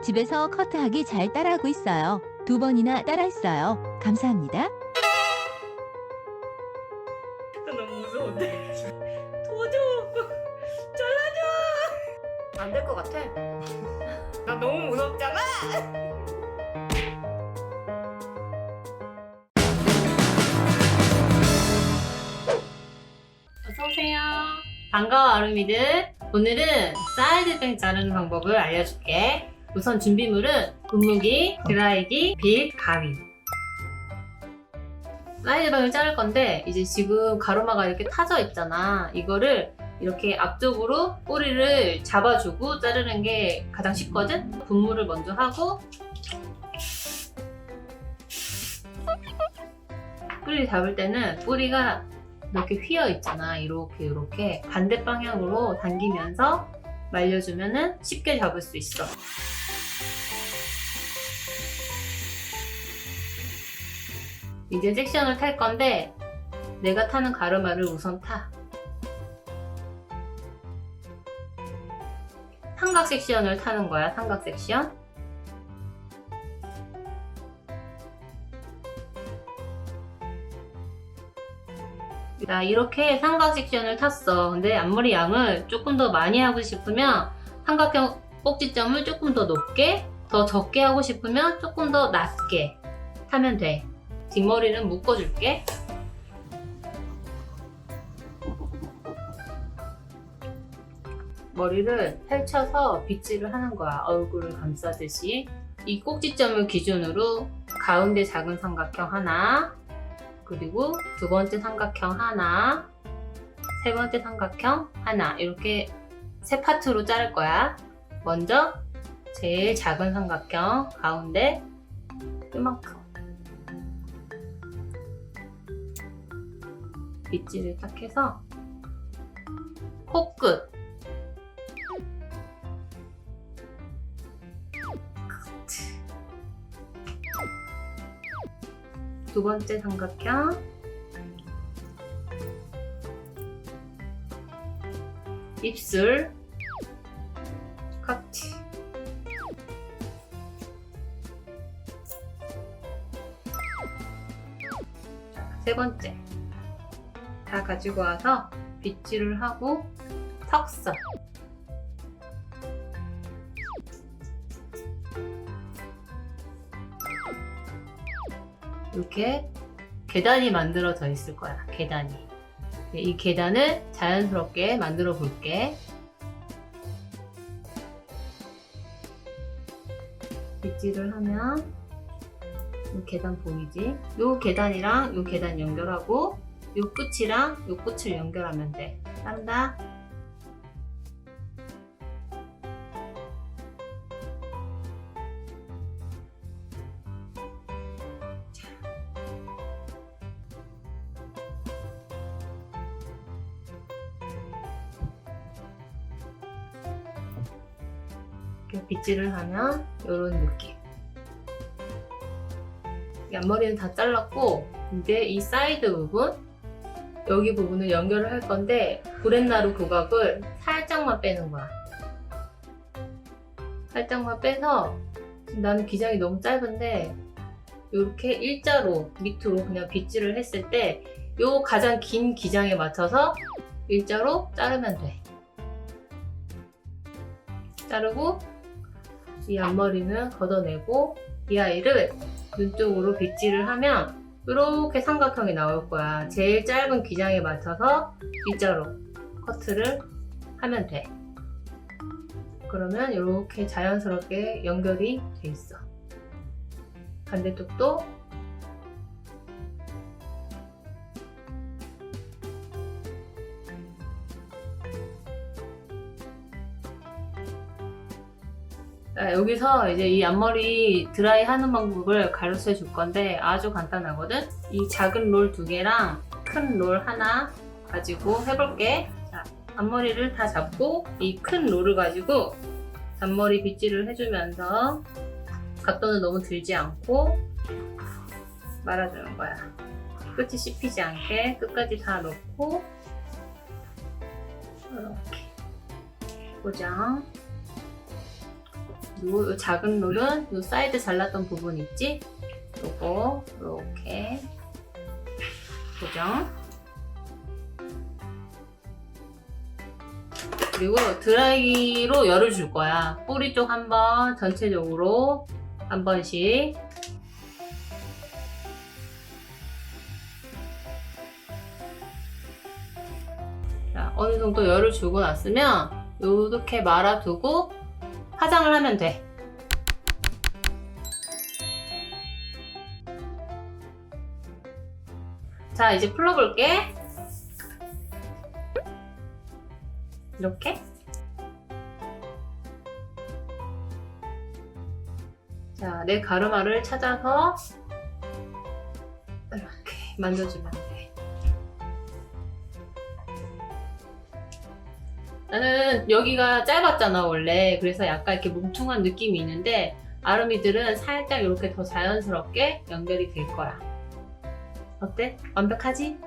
집에서 커트하기 잘 따라하고 있어요. 2번이나 따라했어요. 감사합니다. 너무 무서운데. 도와줘. 잘라줘. 안 될 것 같아. 나 너무 무섭잖아. 어서오세요. 반가워 아름이들. 오늘은 사이드뱅 자르는 방법을 알려줄게. 우선 준비물은 분무기, 드라이기, 빗, 가위. 사이드뱅을 자를 건데 이제 지금 가로마가 이렇게 타져 있잖아. 이거를 이렇게 앞쪽으로 뿌리를 잡아주고 자르는 게 가장 쉽거든? 분무를 먼저 하고 뿌리 잡을 때는 뿌리가 이렇게 휘어 있잖아. 이렇게 반대 방향으로 당기면서 말려주면은 쉽게 잡을 수 있어. 이제 섹션을 탈 건데 내가 타는 가르마를 우선 타. 삼각 섹션을 타는 거야. 삼각 섹션. 나 이렇게 삼각 섹션을 탔어. 근데 앞머리 양을 조금 더 많이 하고 싶으면 삼각형 꼭지점을 조금 더 높게, 더 적게 하고 싶으면 조금 더 낮게 타면 돼. 뒷머리는 묶어줄게. 머리를 펼쳐서 빗질을 하는 거야. 얼굴을 감싸듯이. 이 꼭지점을 기준으로 가운데 작은 삼각형 하나, 그리고 두 번째 삼각형 하나, 세 번째 삼각형 하나, 이렇게 세 파트로 자를 거야. 먼저 제일 작은 삼각형 가운데 이만큼 빗질을 딱 해서 코끝 두 번째 삼각형 입술 커트. 세 번째 다 가지고 와서 빗질을 하고 턱선. 이렇게 계단이 만들어져 있을 거야. 계단이. 이 계단을 자연스럽게 만들어 볼게. 빗질을 하면 이 계단 보이지? 이 계단이랑 이 계단 연결하고 이 끝이랑 이 끝을 연결하면 돼. 자른다. 이렇게 빗질을 하면 이런 느낌. 이 앞머리는 다 잘랐고 이제 이 사이드 부분, 여기 부분을 연결을 할 건데 브렛나루 조각을 살짝만 빼는 거야. 살짝만 빼서 지금 나는 기장이 너무 짧은데 이렇게 일자로 밑으로 그냥 빗질을 했을 때 이 가장 긴 기장에 맞춰서 일자로 자르면 돼. 자르고 이 앞머리는 걷어내고 이 아이를 눈 쪽으로 빗질을 하면 이렇게 삼각형이 나올 거야. 제일 짧은 기장에 맞춰서 일자로 커트를 하면 돼. 그러면 이렇게 자연스럽게 연결이 돼 있어. 반대쪽도 자, 여기서 이제 이 앞머리 드라이 하는 방법을 가르쳐 줄 건데 아주 간단하거든? 이 작은 롤 2개랑 큰 롤 하나 가지고 해볼게. 자, 앞머리를 다 잡고 이 큰 롤을 가지고 잔머리 빗질을 해주면서 각도는 너무 들지 않고 말아주는 거야. 끝이 씹히지 않게 끝까지 다 넣고 이렇게 고정. 그리고 이 작은 롤은 이 사이드 잘랐던 부분 있지? 요거 이렇게 고정. 그리고 드라이기로 열을 줄 거야. 뿌리 쪽 한 번, 전체적으로 한 번씩. 자, 어느 정도 열을 주고 났으면 이렇게 말아두고 화장을 하면 돼. 자, 이제 풀러볼게. 이렇게. 자, 내 가르마를 찾아서 이렇게 만져주면 돼. 나는 여기가 짧았잖아, 원래. 그래서 약간 이렇게 뭉퉁한 느낌이 있는데, 아름이들은 살짝 이렇게 더 자연스럽게 연결이 될 거야. 어때? 완벽하지?